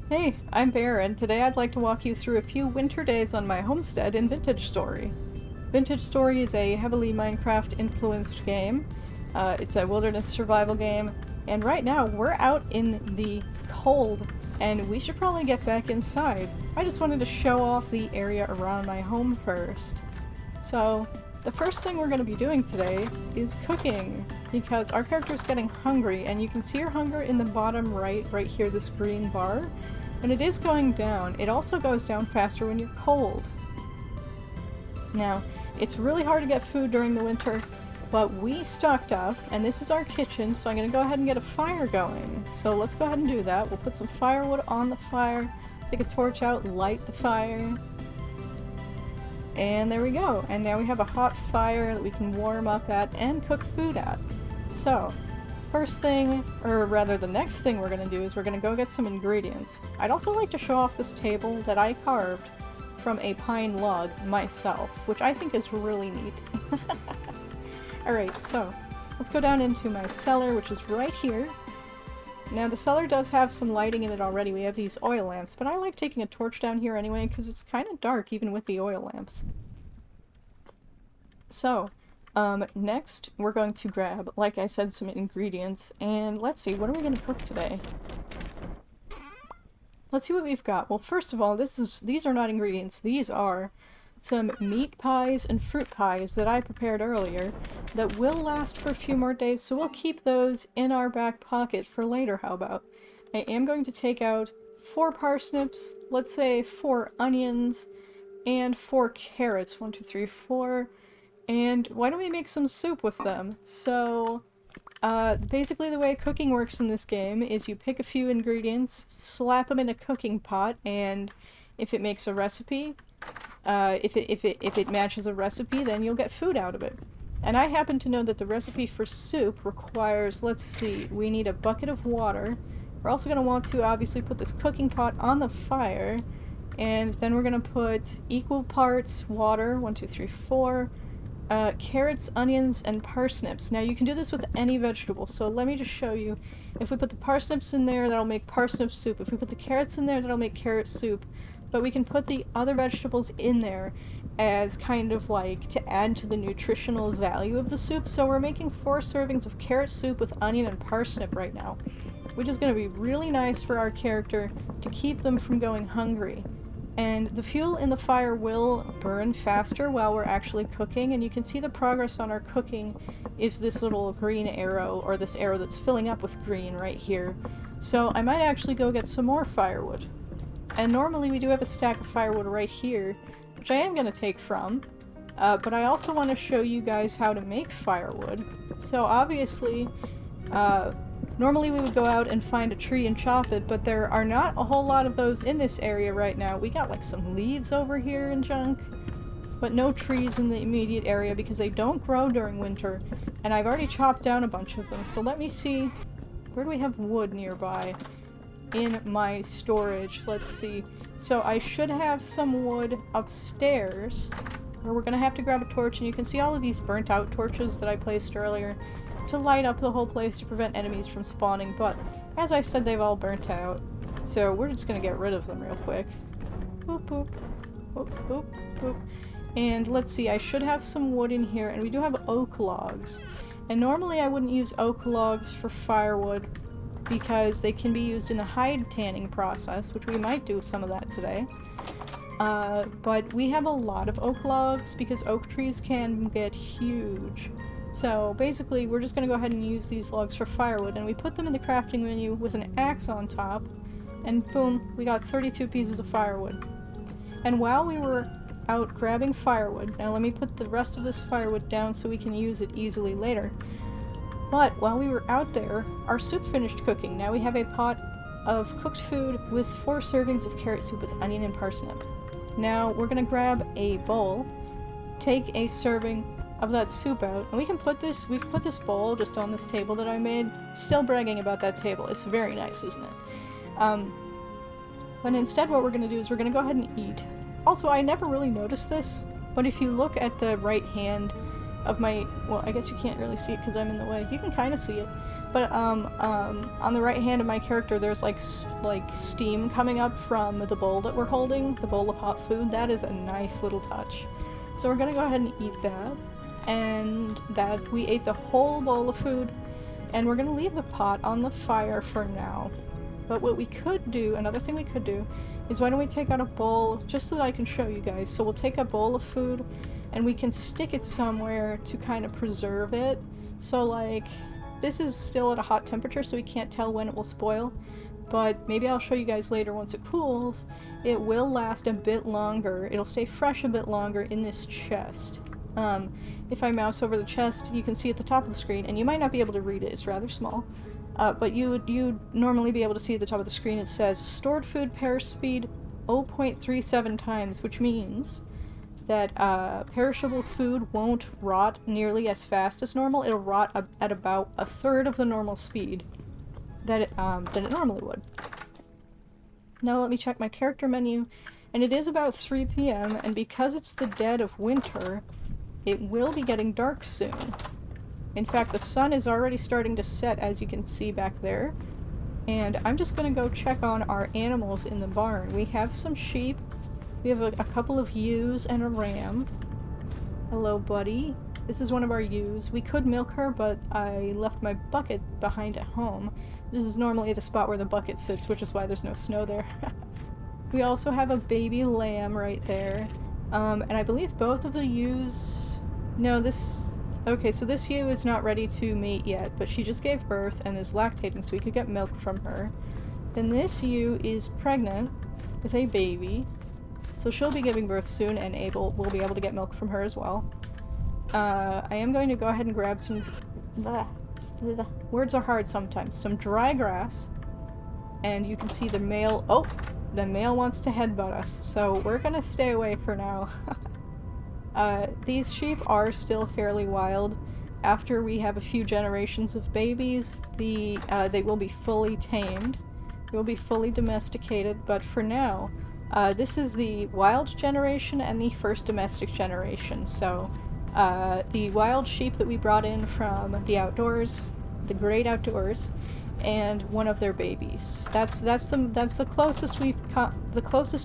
Hey, I'm Bear, and today I'd like to walk you through a few winter days on my homestead in Vintage Story. Vintage Story is a heavily Minecraft-influenced game. It's a wilderness survival game, and right now we're out in the cold, and we should probably get back inside. I just wanted to show off the area around my home first. So, the first thing we're going to be doing today is cooking, because our character is getting hungry, and you can see your hunger in the bottom right here, this green bar. And it is going down. It also goes down faster when you're cold. Now, it's really hard to get food during the winter, but we stocked up, and this is our kitchen, so I'm going to go ahead and get a fire going. So let's go ahead and do that. We'll put some firewood on the fire, take a torch out, light the fire. And there we go. And now we have a hot fire that we can warm up at and cook food at. So, first thing, or rather the next thing we're going to do is we're going to go get some ingredients. I'd also like to show off this table that I carved from a pine log myself, which I think is really neat. Alright, so let's go down into my cellar, which is right here. Now the cellar does have some lighting in it already. We have these oil lamps, but I like taking a torch down here anyway because it's kind of dark even with the oil lamps. So, next we're going to grab, like I said, some ingredients, and let's see, what are we going to cook today? Let's see what we've got. Well, first of all, these are not ingredients, these are some meat pies and fruit pies that I prepared earlier that will last for a few more days, so we'll keep those in our back pocket for later, how about? I am going to take out 4 parsnips, let's say 4 onions, and 4 carrots. 1, 2, 3, 4. And why don't we make some soup with them? So, basically the way cooking works in this game is you pick a few ingredients, slap them in a cooking pot, and if it makes a recipe, if it matches a recipe, then you'll get food out of it. And I happen to know that the recipe for soup requires, let's see, we need a bucket of water. We're also going to want to obviously put this cooking pot on the fire, and then we're going to put equal parts water, 1, 2, 3, 4, carrots, onions, and parsnips. Now you can do this with any vegetable, so let me just show you. If we put the parsnips in there, that'll make parsnip soup. If we put the carrots in there, that'll make carrot soup. But we can put the other vegetables in there as kind of like to add to the nutritional value of the soup. So we're making 4 servings of carrot soup with onion and parsnip right now, which is going to be really nice for our character to keep them from going hungry. And the fuel in the fire will burn faster while we're actually cooking, and you can see the progress on our cooking is this little green arrow, or this arrow that's filling up with green right here. So I might actually go get some more firewood. And normally we do have a stack of firewood right here, which I am going to take from, but I also want to show you guys how to make firewood. So obviously, normally we would go out and find a tree and chop it, but there are not a whole lot of those in this area right now. We got like some leaves over here and junk, but no trees in the immediate area because they don't grow during winter, and I've already chopped down a bunch of them. So let me see, where do we have wood nearby in my storage? Let's see. So I should have some wood upstairs, where we're gonna have to grab a torch, and you can see all of these burnt out torches that I placed earlier to light up the whole place to prevent enemies from spawning, but as I said, they've all burnt out, so we're just gonna get rid of them real quick. Boop boop. Boop boop boop. And let's see, I should have some wood in here, and we do have oak logs. And normally I wouldn't use oak logs for firewood because they can be used in the hide tanning process, which we might do some of that today. But we have a lot of oak logs because oak trees can get huge. So basically we're just going to go ahead and use these logs for firewood, and we put them in the crafting menu with an axe on top, and boom, we got 32 pieces of firewood. And while we were out grabbing firewood, now let me put the rest of this firewood down so we can use it easily later. But while we were out there, our soup finished cooking. Now we have a pot of cooked food with 4 servings of carrot soup with onion and parsnip. Now we're going to grab a bowl, take a serving of that soup out, and we can put this bowl just on this table that I made. Still bragging about that table. It's very nice, isn't it? But instead what we're going to do is we're going to go ahead and eat. Also, I never really noticed this, but if you look at the right hand of my, well, I guess you can't really see it because I'm in the way. You can kind of see it. But on the right hand of my character, there's like steam coming up from the bowl that we're holding, the bowl of hot food. That is a nice little touch. So we're gonna go ahead and eat that. And that we ate the whole bowl of food. And we're gonna leave the pot on the fire for now. But what we could do, another thing we could do, is why don't we take out a bowl, just so that I can show you guys. So we'll take a bowl of food, and we can stick it somewhere to kind of preserve it. So like, this is still at a hot temperature, so we can't tell when it will spoil. But maybe I'll show you guys later once it cools. It will last a bit longer. It'll stay fresh a bit longer in this chest. If I mouse over the chest, you can see at the top of the screen, and you might not be able to read it, it's rather small. But you'd normally be able to see at the top of the screen it says stored food perish speed 0.37 times, which means that perishable food won't rot nearly as fast as normal. It'll rot at about a third of the normal speed that it normally would. Now let me check my character menu, and it is about 3 p.m. and because it's the dead of winter, it will be getting dark soon. In fact, the sun is already starting to set, as you can see back there. And I'm just gonna go check on our animals in the barn. We have some sheep. We have a couple of ewes and a ram. Hello, buddy. This is one of our ewes. We could milk her, but I left my bucket behind at home. This is normally the spot where the bucket sits, which is why there's no snow there. We also have a baby lamb right there. And I believe both of the ewes... No, this... Okay, so this ewe is not ready to mate yet, but she just gave birth and is lactating, so we could get milk from her. Then this ewe is pregnant with a baby, so she'll be giving birth soon and we'll be able to get milk from her as well. I am going to go ahead and grab some... words are hard sometimes. Some dry grass, and you can see the male... Oh! The male wants to headbutt us, so we're gonna stay away for now. These sheep are still fairly wild. After we have a few generations of babies, they will be fully tamed. They will be fully domesticated, but for now, this is the wild generation and the first domestic generation. So, the wild sheep that we brought in from the outdoors, the great outdoors, and one of their babies. That's the closest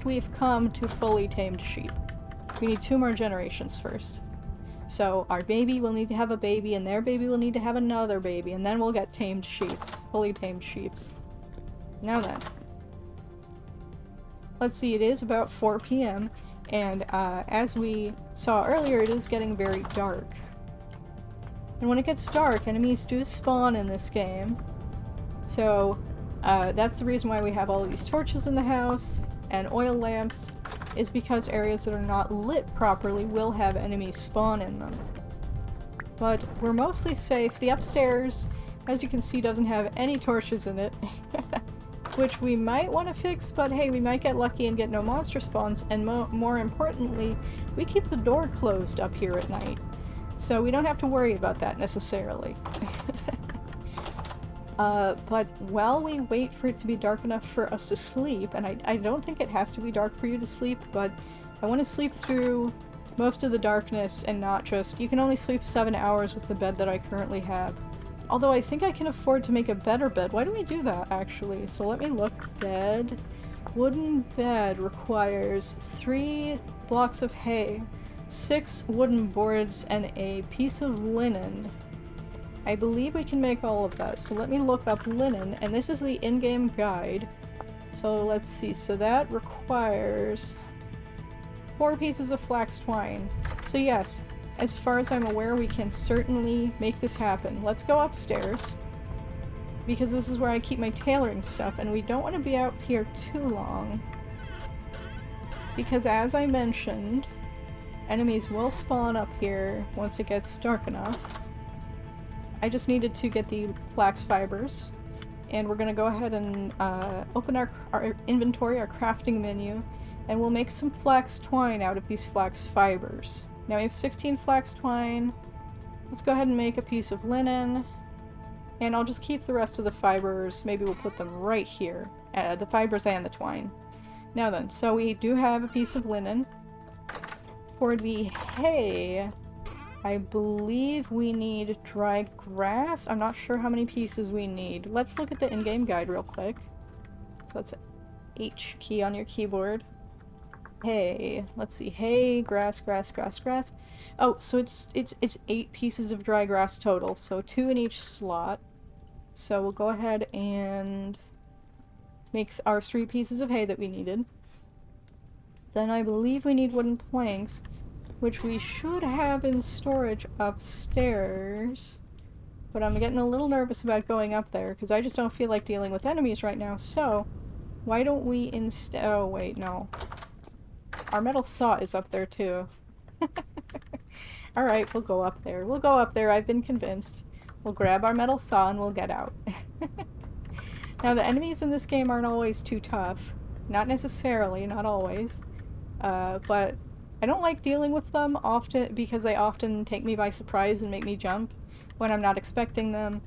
we've come to fully tamed sheep. We need 2 more generations first. So our baby will need to have a baby, and their baby will need to have another baby, and then we'll get tamed sheeps. Fully tamed sheeps. Now then. Let's see, it is about 4 p.m., and as we saw earlier, it is getting very dark. And when it gets dark, enemies do spawn in this game. So that's the reason why we have all these torches in the house and oil lamps, is because areas that are not lit properly will have enemies spawn in them. But we're mostly safe. The upstairs, as you can see, doesn't have any torches in it, which we might want to fix, but hey, we might get lucky and get no monster spawns, and more importantly, we keep the door closed up here at night, so we don't have to worry about that necessarily. But while we wait for it to be dark enough for us to sleep, and I don't think it has to be dark for you to sleep, but I want to sleep through most of the darkness and not just... You can only sleep 7 hours with the bed that I currently have. Although I think I can afford to make a better bed. Why don't we do that, actually? So let me look. Bed. Wooden bed requires 3 blocks of hay, 6 wooden boards, and a piece of linen. I believe we can make all of that, so let me look up linen, and this is the in-game guide. So let's see, so that requires 4 pieces of flax twine. So yes, as far as I'm aware, we can certainly make this happen. Let's go upstairs, because this is where I keep my tailoring stuff, and we don't want to be out here too long. Because as I mentioned, enemies will spawn up here once it gets dark enough. I just needed to get the flax fibers, and we're gonna go ahead and open our inventory, our crafting menu, and we'll make some flax twine out of these flax fibers. Now we have 16 flax twine. Let's go ahead and make a piece of linen, and I'll just keep the rest of the fibers. Maybe we'll put them right here, the fibers and the twine. Now then, so we do have a piece of linen. For the hay, I believe we need dry grass. I'm not sure how many pieces we need. Let's look at the in-game guide real quick. So that's H key on your keyboard. Hay. Let's see. Hay, grass, grass, grass, grass. Oh, so it's 8 pieces of dry grass total, so 2 in each slot. So we'll go ahead and make our 3 pieces of hay that we needed. Then I believe we need wooden planks, which we should have in storage upstairs. But I'm getting a little nervous about going up there, because I just don't feel like dealing with enemies right now, so why don't we instead— oh wait, no. Our metal saw is up there too. Alright, we'll go up there. We'll go up there, I've been convinced. We'll grab our metal saw and we'll get out. Now the enemies in this game aren't always too tough. Not necessarily, not always. But I don't like dealing with them often because they often take me by surprise and make me jump when I'm not expecting them.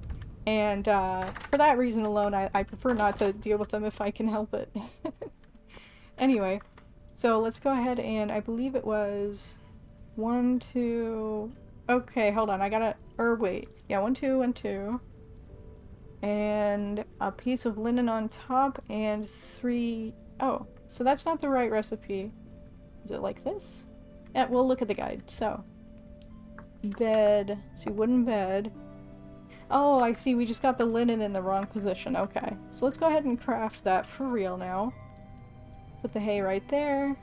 And for that reason alone, I prefer not to deal with them if I can help it. Anyway, so let's go ahead and I believe it was 1, 2... Okay, hold on, I gotta... wait. Yeah, 1, 2, 1, 2. And a piece of linen on top and 3... Oh, so that's not the right recipe. Is it like this? Yeah, we'll look at the guide. So, bed. Let's see, wooden bed. Oh, I see, we just got the linen in the wrong position. Okay, so let's go ahead and craft that for real now. Put the hay right there.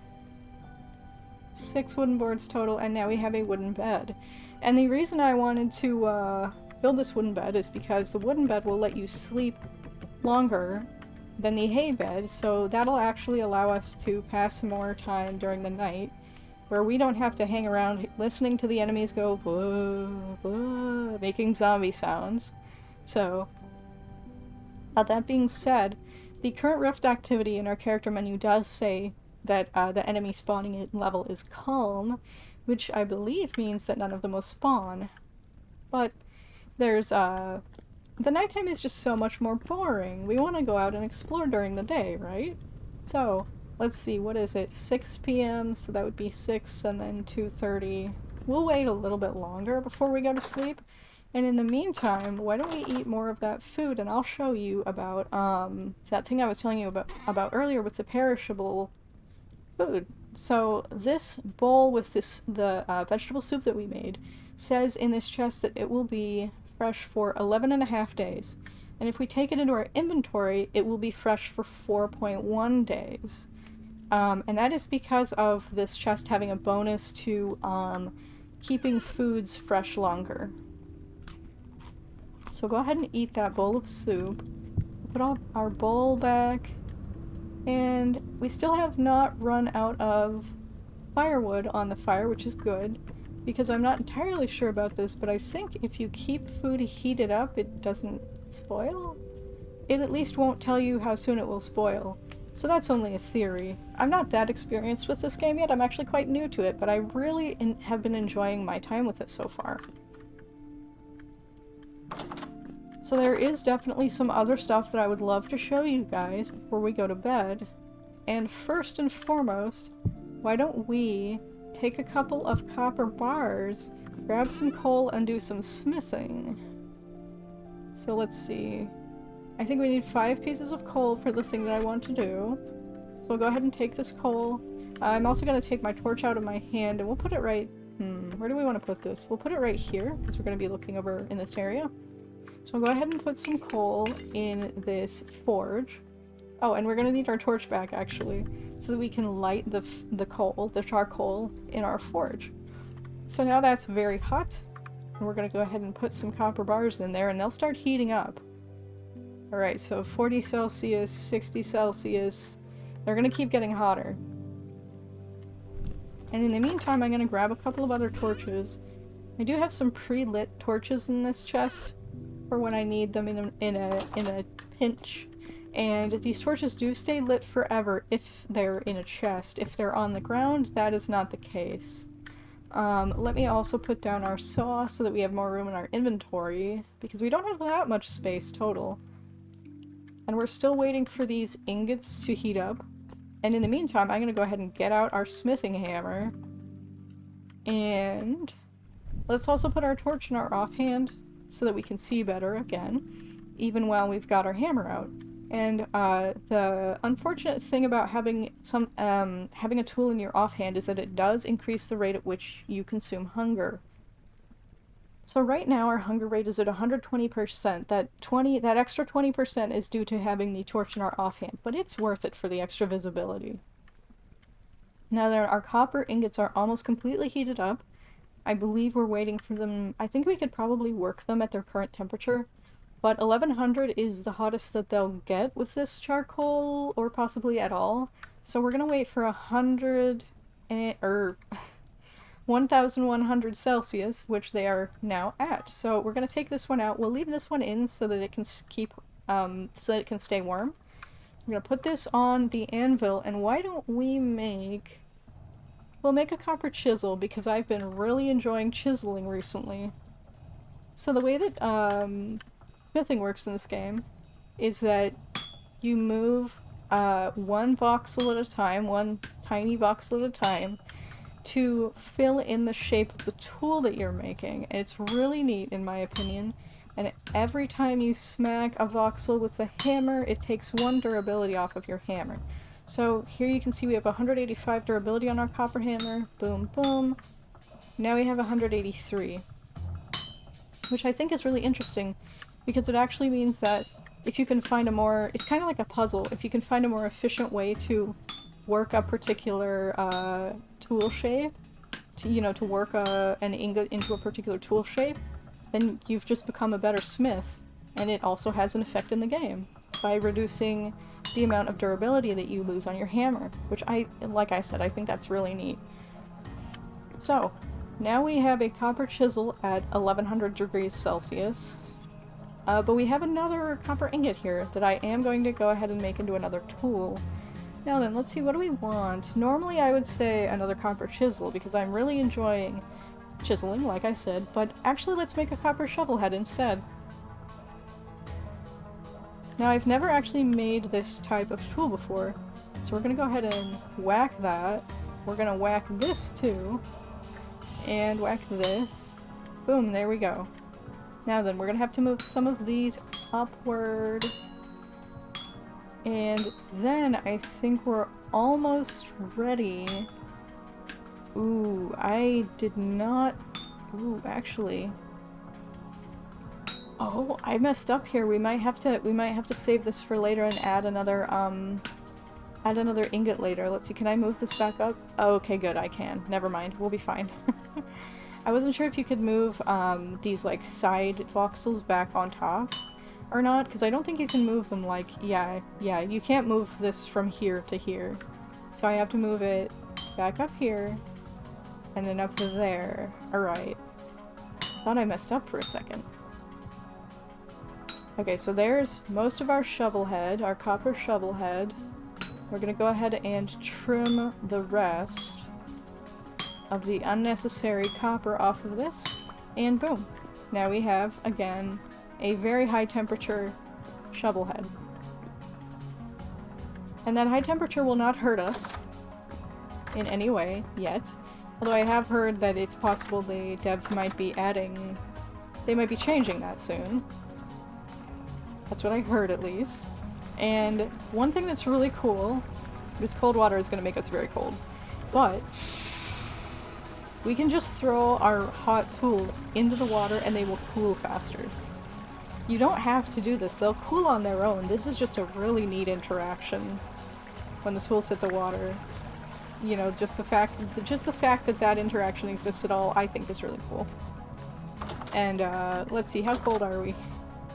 6 wooden boards total, and now we have a wooden bed. And the reason I wanted to build this wooden bed is because the wooden bed will let you sleep longer than the hay bed, so that'll actually allow us to pass more time during the night, where we don't have to hang around listening to the enemies go whoa, whoa, making zombie sounds. So, that being said, the current rift activity in our character menu does say that the enemy spawning level is calm, which I believe means that none of them will spawn. But there's, the nighttime is just so much more boring. We want to go out and explore during the day, right? So, let's see, what is it? 6 p.m., so that would be 6 and then 2:30. We'll wait a little bit longer before we go to sleep. And in the meantime, why don't we eat more of that food, and I'll show you about, that thing I was telling you about earlier with the perishable food. So this bowl with the vegetable soup that we made says in this chest that it will be fresh for 11.5 days. And if we take it into our inventory, it will be fresh for 4.1 days. And that is because of this chest having a bonus to keeping foods fresh longer. So go ahead and eat that bowl of soup. Put our bowl back. And we still have not run out of firewood on the fire, which is good, because I'm not entirely sure about this, but I think if you keep food heated up, it doesn't spoil? It at least won't tell you how soon it will spoil. So that's only a theory. I'm not that experienced with this game yet, I'm actually quite new to it, but I really have been enjoying my time with it so far. So there is definitely some other stuff that I would love to show you guys before we go to bed. And first and foremost, why don't we take a couple of copper bars, grab some coal, and do some smithing. So let's see. I think we need 5 pieces of coal for the thing that I want to do. So I'll go ahead and take this coal. I'm also going to take my torch out of my hand and we'll put it right... where do we want to put this? We'll put it right here, because we're going to be looking over in this area. So I'll go ahead and put some coal in this forge. Oh, and we're going to need our torch back, actually, so that we can light the coal, the charcoal, in our forge. So now that's very hot, and we're going to go ahead and put some copper bars in there, and they'll start heating up. Alright, so 40 Celsius, 60 Celsius, they're going to keep getting hotter. And in the meantime, I'm going to grab a couple of other torches. I do have some pre-lit torches in this chest, for when I need them in a pinch. And these torches do stay lit forever if they're in a chest. If they're on the ground, that is not the case. Let me also put down our saw so that we have more room in our inventory, because we don't have that much space total. And we're still waiting for these ingots to heat up. And in the meantime, I'm going to go ahead and get out our smithing hammer. And Let's also put our torch in our offhand so that we can see better again, even while we've got our hammer out. And the unfortunate thing about having having a tool in your offhand is that it does increase the rate at which you consume hunger. So right now our hunger rate is at 120%. That extra 20% is due to having the torch in our offhand, but it's worth it for the extra visibility. Now that our copper ingots are almost completely heated up, I believe we're waiting for them. I think we could probably work them at their current temperature, but 1100 is the hottest that they'll get with this charcoal, or possibly at all. So we're gonna wait for 1100 Celsius, which they are now at. So we're gonna take this one out. We'll leave this one in so that it can stay warm. We're gonna put this on the anvil, and why don't we we'll make a copper chisel, because I've been really enjoying chiseling recently. So the way that smithing works in this game is that you move one voxel at a time, one tiny voxel at a time, to fill in the shape of the tool that you're making. And it's really neat, in my opinion. And every time you smack a voxel with the hammer, it takes 1 durability off of your hammer. So here you can see we have 185 durability on our copper hammer. Boom, boom. Now we have 183. Which I think is really interesting, because it actually means that if you can find it's kind of like a puzzle. If you can find a more efficient way to work a particular tool shape, to work an ingot into a particular tool shape, then you've just become a better smith. And it also has an effect in the game by reducing the amount of durability that you lose on your hammer, which like I said, I think that's really neat. So, now we have a copper chisel at 1100 degrees Celsius, but we have another copper ingot here that I am going to go ahead and make into another tool. Now then, let's see, what do we want? Normally I would say another copper chisel, because I'm really enjoying chiseling, like I said, but actually let's make a copper shovel head instead. Now I've never actually made this type of tool before, so we're gonna go ahead and whack that. We're gonna whack this too, and whack this. Boom, there we go. Now then, we're gonna have to move some of these upward. And then I think we're almost ready. Ooh, I did not... Ooh, actually... Oh, I messed up here. We might have to save this for later and add another ingot later. Let's see, can I move this back up? Oh, okay, good, I can. Never mind, we'll be fine. I wasn't sure if you could move these like side voxels back on top or not, because I don't think you can move them like, yeah, you can't move this from here to here. So I have to move it back up here, and then up to there. Alright. Thought I messed up for a second. Okay, so there's most of our shovel head, our copper shovel head. We're gonna go ahead and trim the rest of the unnecessary copper off of this, and boom. Now we have, again, a very high temperature shovel head. And that high temperature will not hurt us in any way yet. Although I have heard that it's possible the devs might be changing that soon. That's what I heard, at least. And one thing that's really cool, this cold water is going to make us very cold, but we can just throw our hot tools into the water and they will cool faster. You don't have to do this, they'll cool on their own. This is just a really neat interaction when the tools hit the water. You know, just the fact that interaction exists at all, I think is really cool. And let's see, how cold are we?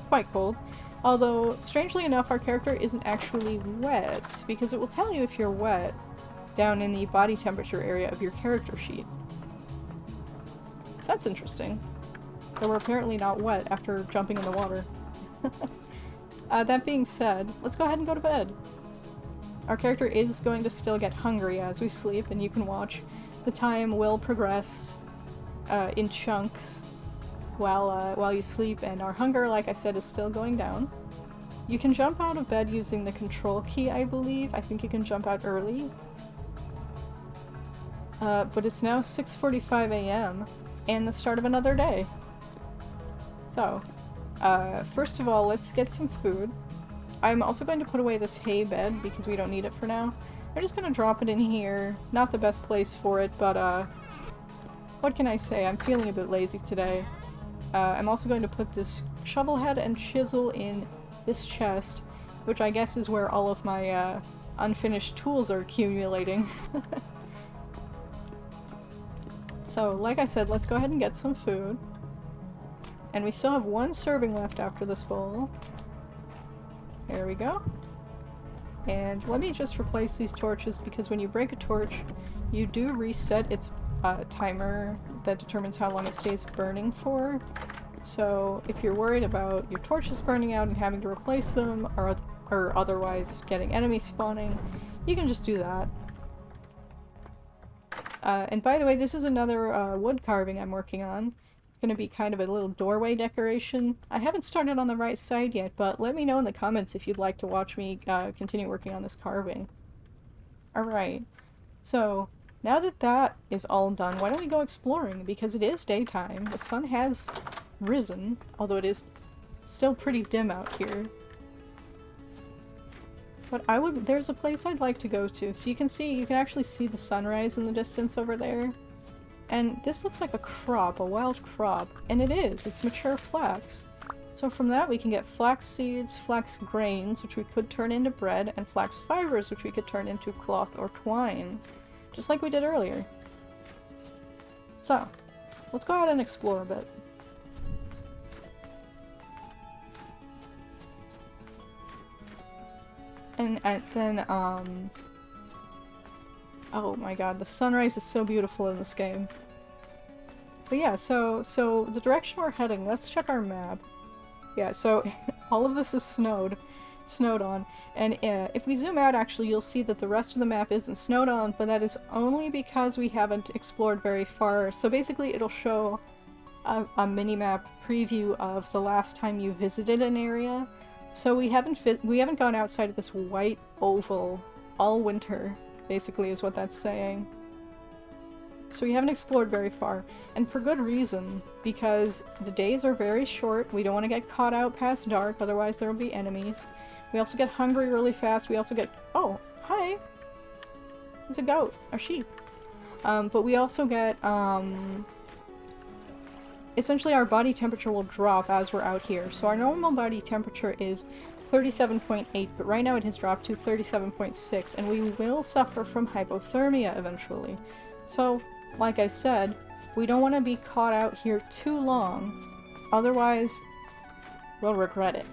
Quite cold. Although, strangely enough, our character isn't actually wet, because it will tell you if you're wet down in the body temperature area of your character sheet. So that's interesting. But we're apparently not wet after jumping in the water. That being said, let's go ahead and go to bed. Our character is going to still get hungry as we sleep, and you can watch the time will progress in chunks while you sleep, and our hunger, like I said, is still going down. You can jump out of bed using the control key, I believe. I think you can jump out early. But it's now 6:45 a.m. and the start of another day. So, first of all, let's get some food. I'm also going to put away this hay bed because we don't need it for now. I'm just gonna drop it in here. Not the best place for it, but what can I say? I'm feeling a bit lazy today. I'm also going to put this shovel head and chisel in this chest, which I guess is where all of my unfinished tools are accumulating. So, like I said, let's go ahead and get some food. And we still have one serving left after this bowl. There we go. And let me just replace these torches because when you break a torch, you do reset its timer that determines how long it stays burning for. So if you're worried about your torches burning out and having to replace them, or otherwise getting enemies spawning, you can just do that. And by the way, this is another wood carving I'm working on. It's going to be kind of a little doorway decoration. I haven't started on the right side yet, but let me know in the comments if you'd like to watch me continue working on this carving. Alright, so now that that is all done, why don't we go exploring? Because it is daytime. The sun has risen, although it is still pretty dim out here. But there's a place I'd like to go to. So you can actually see the sunrise in the distance over there. And this looks like a crop, a wild crop. And it is, it's mature flax. So from that we can get flax seeds, flax grains, which we could turn into bread, and flax fibers, which we could turn into cloth or twine. Just like we did earlier. So, let's go ahead and explore a bit. And then, oh my god, the sunrise is so beautiful in this game. But yeah, so the direction we're heading, let's check our map. Yeah, so all of this is snowed on. And if we zoom out, actually, you'll see that the rest of the map isn't snowed on, but that is only because we haven't explored very far. So basically it'll show a mini-map preview of the last time you visited an area. So we haven't gone outside of this white oval all winter, basically is what that's saying. So we haven't explored very far, and for good reason, because the days are very short. We don't want to get caught out past dark, otherwise there will be enemies. We also get hungry really fast. We also get— oh, hi! It's a goat, or sheep. But we also get, essentially our body temperature will drop as we're out here. So our normal body temperature is 37.8, but right now it has dropped to 37.6, and we will suffer from hypothermia eventually. So, like I said, we don't want to be caught out here too long, otherwise we'll regret it.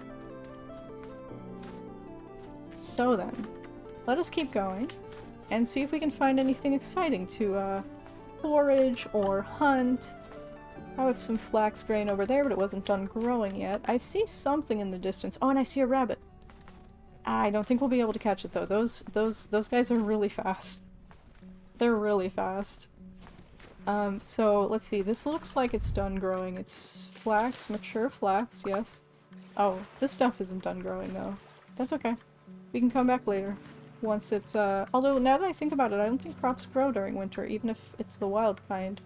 So then, let us keep going and see if we can find anything exciting to forage or hunt. That was some flax grain over there, but it wasn't done growing yet. I see something in the distance. Oh, and I see a rabbit. I don't think we'll be able to catch it though. Those guys are really fast. They're really fast. So let's see. This looks like it's done growing. It's flax, mature flax, yes. Oh, this stuff isn't done growing though. That's okay. We can come back later. Once it's, although now that I think about it, I don't think crops grow during winter, even if it's the wild kind.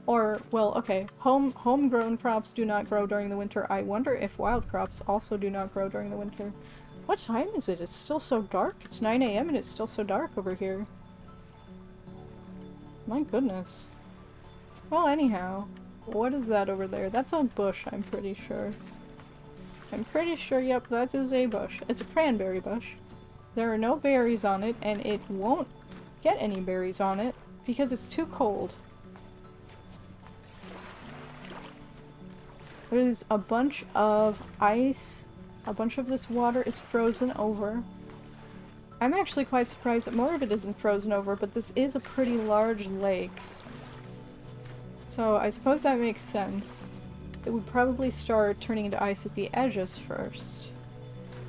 Or, well, okay, homegrown crops do not grow during the winter. I wonder if wild crops also do not grow during the winter. What time is it? It's still so dark. It's 9 AM and it's still so dark over here. My goodness. Well, anyhow, what is that over there? That's a bush, I'm pretty sure. I'm pretty sure, yep, that is a bush. It's a cranberry bush. There are no berries on it, and it won't get any berries on it because it's too cold. There's a bunch of ice. A bunch of this water is frozen over. I'm actually quite surprised that more of it isn't frozen over, but this is a pretty large lake. So I suppose that makes sense. It would probably start turning into ice at the edges first.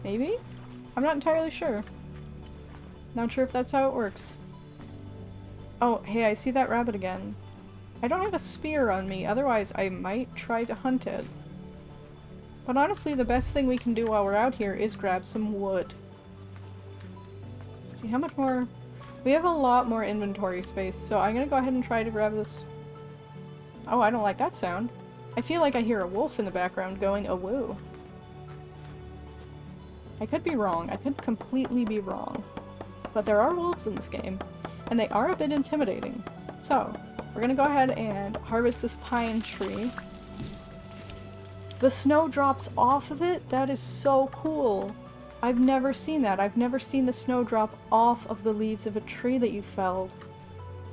Maybe? I'm not entirely sure. Not sure if that's how it works. Oh, hey, I see that rabbit again. I don't have a spear on me, otherwise I might try to hunt it. But honestly, the best thing we can do while we're out here is grab some wood. See how much more— we have a lot more inventory space, so I'm gonna go ahead and try to grab this. Oh, I don't like that sound. I feel like I hear a wolf in the background going a-woo. I could be wrong. I could completely be wrong. But there are wolves in this game, and they are a bit intimidating. So, we're gonna go ahead and harvest this pine tree. The snow drops off of it? That is so cool. I've never seen that. I've never seen the snow drop off of the leaves of a tree that you felled.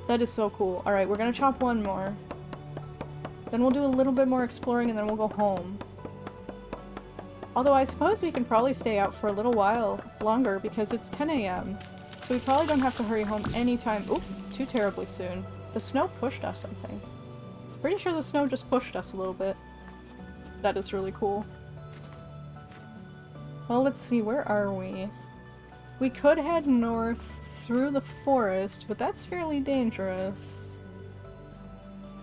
That is so cool. Alright, we're gonna chop one more. Then we'll do a little bit more exploring and then we'll go home. Although I suppose we can probably stay out for a little while longer because it's 10 a.m. So we probably don't have to hurry home anytime— oop, too terribly soon. The snow pushed us, I think. Pretty sure the snow just pushed us a little bit. That is really cool. Well, let's see, where are we? We could head north through the forest, but that's fairly dangerous.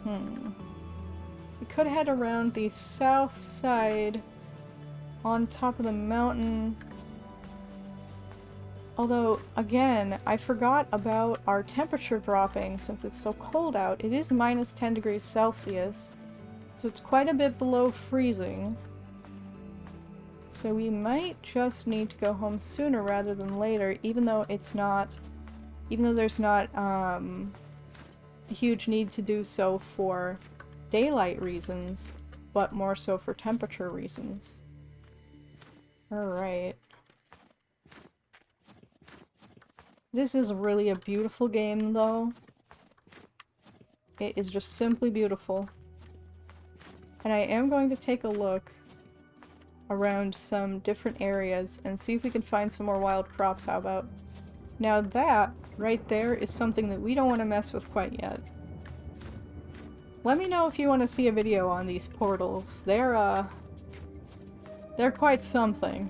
We could head around the south side on top of the mountain. Although, again, I forgot about our temperature dropping since it's so cold out. It is minus 10 degrees Celsius, so it's quite a bit below freezing. So we might just need to go home sooner rather than later, even though there's not a huge need to do so for daylight reasons, but more so for temperature reasons. Alright. This is really a beautiful game, though. It is just simply beautiful. And I am going to take a look around some different areas and see if we can find some more wild crops. How about? Now that, right there, is something that we don't want to mess with quite yet. Let me know if you want to see a video on these portals. They're quite something.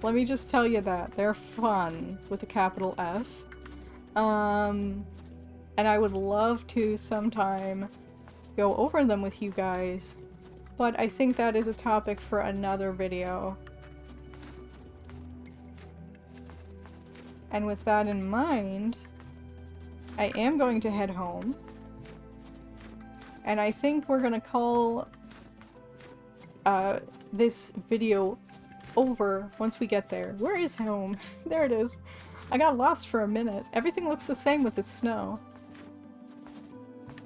Let me just tell you that. They're fun, with a capital F. And I would love to sometime go over them with you guys, but I think that is a topic for another video. And with that in mind, I am going to head home. And I think we're gonna call this video over once we get there. Where is home? There it is. I got lost for a minute. Everything looks the same with the snow.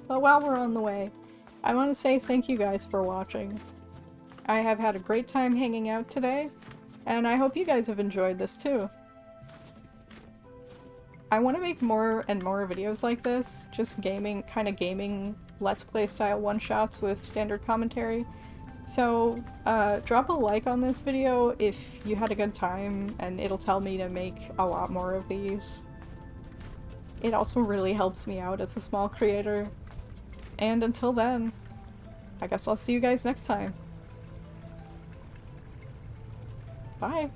But while we're on the way, I want to say thank you guys for watching. I have had a great time hanging out today, and I hope you guys have enjoyed this too. I want to make more and more videos like this, just gaming, kind of gaming, let's play style one-shots with standard commentary. So, drop a like on this video if you had a good time, and it'll tell me to make a lot more of these. It also really helps me out as a small creator. And until then, I guess I'll see you guys next time. Bye!